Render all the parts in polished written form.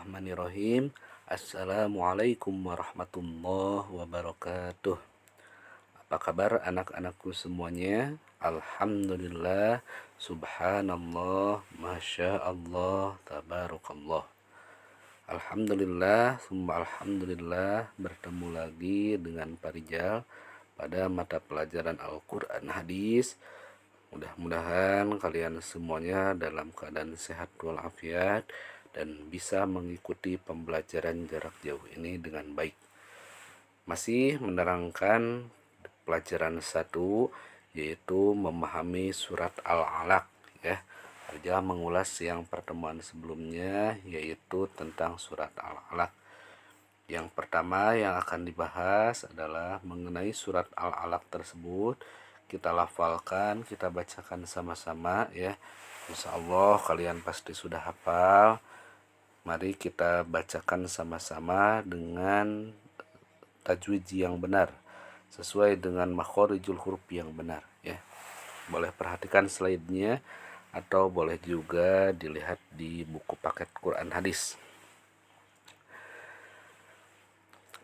Bismillahirrahmanirrahim. Assalamualaikum warahmatullahi wabarakatuh. Apa kabar anak-anakku semuanya? Alhamdulillah, subhanallah, masya Allah, tabarakallah. Alhamdulillah, summa alhamdulillah, bertemu lagi dengan Pak Rijal pada mata pelajaran Al-Quran Hadis. Mudah-mudahan kalian semuanya dalam keadaan sehat walafiat dan bisa mengikuti pembelajaran jarak jauh ini dengan baik. Masih menerangkan pelajaran 1, yaitu memahami surat Al-Alaq ya. Saja mengulas yang pertemuan sebelumnya, yaitu tentang surat Al-Alaq. Yang pertama yang akan dibahas adalah mengenai surat Al-Alaq tersebut. Kita lafalkan, kita bacakan sama-sama ya. Insya Allah kalian pasti sudah hafal. Mari kita bacakan sama-sama dengan tajwid yang benar, sesuai dengan makhorijul huruf yang benar ya. Boleh perhatikan slide-nya atau boleh juga dilihat di buku paket Quran Hadis.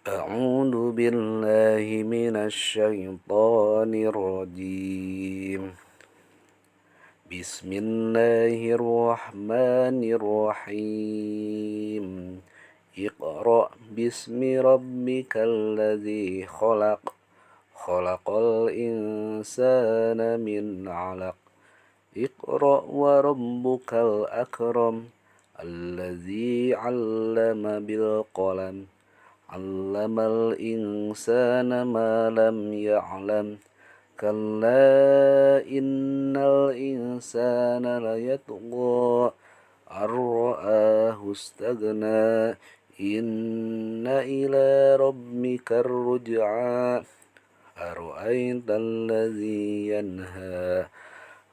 A'udzu billahi minasy syaithanir rajim. Bismillahirrahmanirrahim. Iqra bismi rabbikal ladzi khalaq. Khalaqal insana min 'alaq. Iqra wa rabbukal akram. Alladzi 'allama bil qalam. 'Allamal insana ma lam ya'lam. Kalla innal insana layatgha ar-ra'ahu istaghna. Inna ila rabbikar ruj'a. Ara'aital ladzi yanha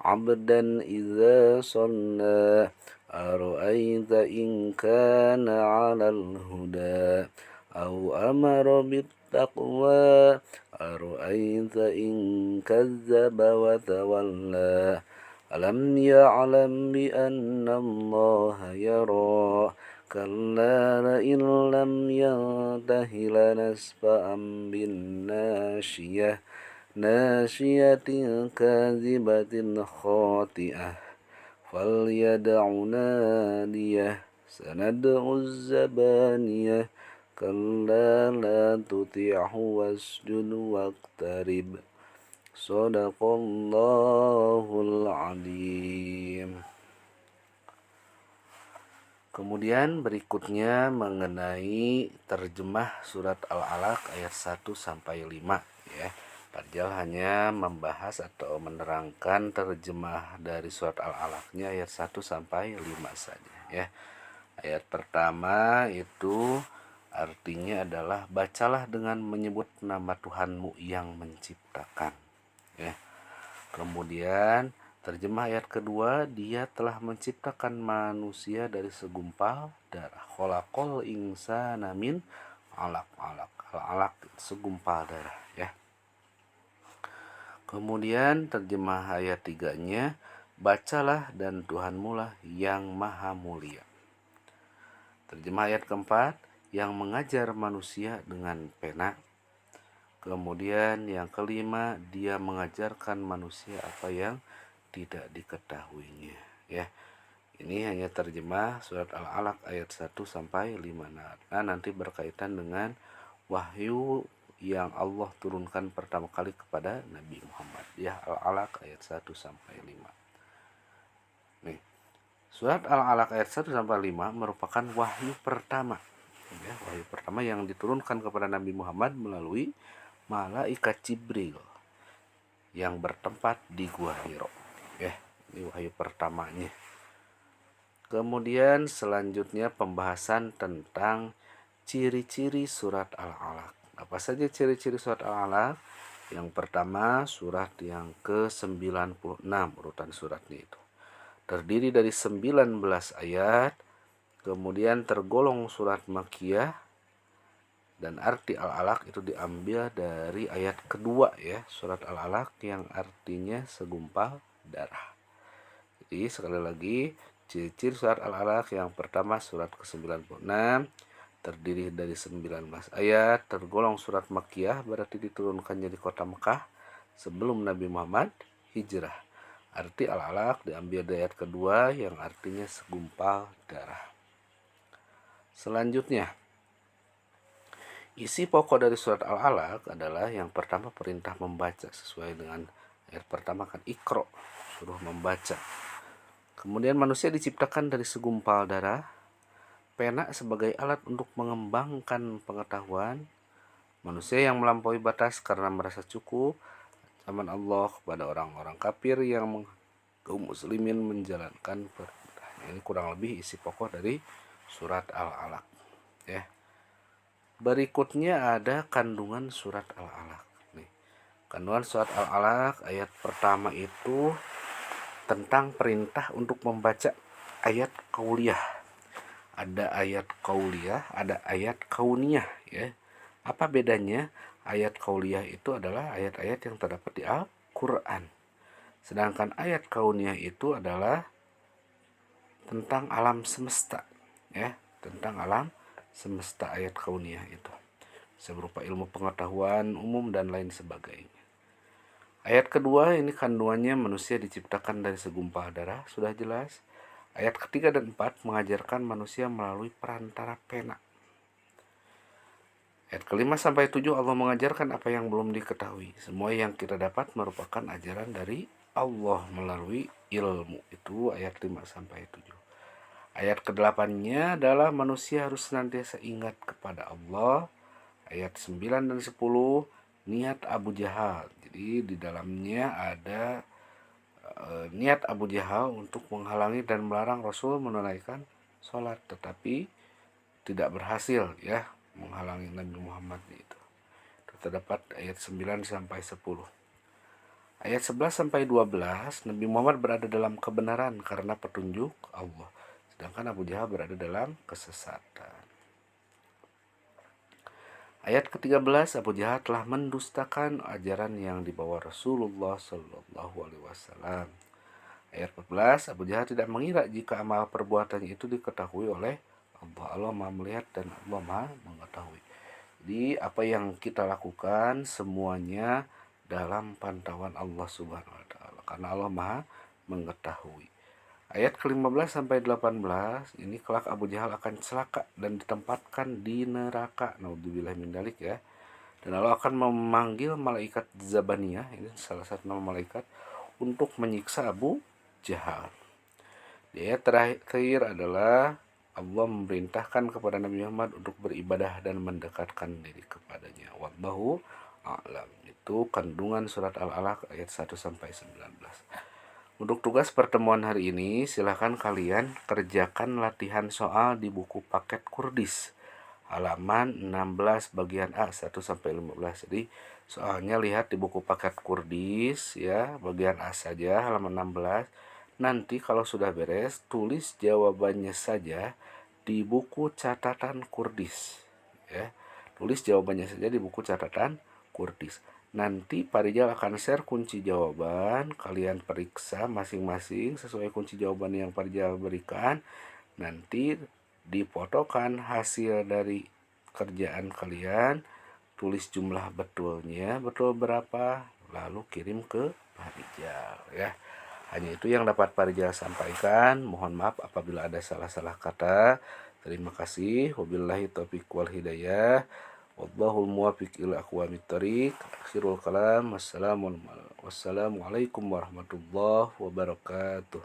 'abdan idza shalla. Ara'aita in kana 'alal huda aw amara bittaqwa. Ara'aita in kazzaba wa tawalla. Alam ya'lam bi anna Allah yara. Kalla la'in lam yantahi lanasfa'an bin nasiyah. Nasiyatin kazibatin khati'ah. Falyad'u nadiyah. Sanad'u zabaniyah. Kalla la tuti'hu wasjud waqtarib. Shadaqallahul adzim. Kemudian berikutnya mengenai terjemah surat Al-Alaq ayat 1 sampai 5 ya. Parjal hanya membahas atau menerangkan terjemah dari surat Al-Alaqnya ayat 1 sampai 5 saja ya. Ayat pertama itu artinya adalah bacalah dengan menyebut nama Tuhanmu yang menciptakan ya. Kemudian terjemah ayat kedua, dia telah menciptakan manusia dari segumpal darah. Khalaqal insana min 'alaq. Al-alaq segumpal darah ya. Kemudian terjemah ayat tiganya, bacalah dan Tuhanmu lah yang maha mulia. Terjemah ayat keempat, yang mengajar manusia dengan pena. Kemudian yang kelima, dia mengajarkan manusia apa yang tidak diketahuinya ya. Ini hanya terjemah surat Al-Alaq ayat 1 sampai 5. Nah, nanti berkaitan dengan wahyu yang Allah turunkan pertama kali kepada Nabi Muhammad ya. Al-Alaq ayat 1 sampai 5. Nih, surat Al-Alaq ayat 1 sampai 5 merupakan wahyu pertama ya, wahyu pertama yang diturunkan kepada Nabi Muhammad melalui malaikat Jibril yang bertempat di Gua Hiro ya. Ini wahyu pertamanya. Kemudian selanjutnya pembahasan tentang ciri-ciri surat Al-Alaq. Apa saja ciri-ciri surat Al-Alaq? Yang pertama, surat yang ke-96 urutan suratnya itu. Terdiri dari 19 ayat, kemudian tergolong surat Makkiyah, dan arti Al-Alaq itu diambil dari ayat kedua ya, surat Al-Alaq yang artinya segumpal darah. Jadi sekali lagi Ciri-ciri surat Al-Alaq yang pertama surat ke-96, terdiri dari 19 ayat, tergolong surat Makkiyah, berarti diturunkannya di kota Mekah sebelum Nabi Muhammad hijrah. Arti Al-Alaq diambil dari ayat kedua yang artinya segumpal darah. Selanjutnya, isi pokok dari surat Al-Alaq adalah yang pertama perintah membaca sesuai dengan ayat pertama kan Iqra, suruh membaca. Kemudian manusia diciptakan dari segumpal darah, pena sebagai alat untuk mengembangkan pengetahuan, manusia yang melampaui batas karena merasa cukup, ancaman Allah kepada orang-orang kafir yang kaum muslimin menjalankan perintahnya. Ini kurang lebih isi pokok dari surat Al-Alaq. Ya. Berikutnya ada kandungan surat Al-Alaq. Nih, kandungan surat Al-Alaq ayat pertama itu tentang perintah untuk membaca ayat qauliyah. Ada ayat qauliyah, ada ayat kauniyah, ya. Apa bedanya? Ayat qauliyah itu adalah ayat-ayat yang terdapat di Al-Qur'an. Sedangkan ayat kauniyah itu adalah tentang alam semesta, ya, tentang alam semesta. Ayat kauniyah itu bisa berupa ilmu pengetahuan umum dan lain sebagainya. Ayat kedua ini kandungannya manusia diciptakan dari segumpal darah, sudah jelas. Ayat ketiga dan empat mengajarkan manusia melalui perantara pena. Ayat kelima sampai 7 Allah mengajarkan apa yang belum diketahui. Semua yang kita dapat merupakan ajaran dari Allah melalui ilmu. Itu ayat 5 sampai 7. Ayat ke-8-nya adalah manusia harus senantiasa ingat kepada Allah. Ayat 9 dan 10 niat Abu Jahal. Jadi di dalamnya ada niat Abu Jahal untuk menghalangi dan melarang Rasul menunaikan sholat, tetapi tidak berhasil, ya, menghalangi Nabi Muhammad itu. Terdapat ayat 9 sampai 10. Ayat 11 sampai 12 Nabi Muhammad berada dalam kebenaran karena petunjuk Allah, sedangkan Abu Jahal berada dalam kesesatan. Ayat ke-13 Abu Jahal telah mendustakan ajaran yang dibawa Rasulullah Shallallahu Alaihi Wasallam. Ayat 14 Abu Jahal tidak mengira jika amal perbuatannya itu diketahui oleh Allah. Allah Maha melihat dan Allah Maha mengetahui. Jadi apa yang kita lakukan semuanya dalam pantauan Allah Subhanahu Wa Taala, karena Allah Maha mengetahui. Ayat ke-15 sampai 18 ini kelak Abu Jahal akan celaka dan ditempatkan di neraka. Naudzubillah min dzalik, ya. Dan Allah akan memanggil malaikat Zabaniyah, ini salah satu nama malaikat, untuk menyiksa Abu Jahal. Di ayat terakhir adalah Allah memerintahkan kepada Nabi Muhammad untuk beribadah dan mendekatkan diri kepadanya. Wallahu a'lam. Itu kandungan surat Al-Alaq ayat 1 sampai 19. Untuk tugas pertemuan hari ini, silahkan kalian kerjakan latihan soal di buku paket Kurdis halaman 16 bagian A 1 sampai 15. Jadi soalnya lihat di buku paket Kurdis, ya, bagian A saja halaman 16. Nanti kalau sudah beres, tulis jawabannya saja di buku catatan Kurdis, ya. Tulis jawabannya saja di buku catatan Kurdis. Nanti Pak Rijal akan share kunci jawaban, kalian periksa masing-masing sesuai kunci jawaban yang Pak Rijal berikan. Nanti difotokan hasil dari kerjaan kalian, tulis jumlah betulnya, betul berapa, lalu kirim ke Pak Rijal, ya. Hanya itu yang dapat Pak Rijal sampaikan. Mohon maaf apabila ada salah-salah kata. Terima kasih. Wabillahi taufiq wal hidayah. Wallahul muwaffiq ila aqwamit thoriq. Akhirul kalam. Wassalamualaikum warahmatullahi wabarakatuh.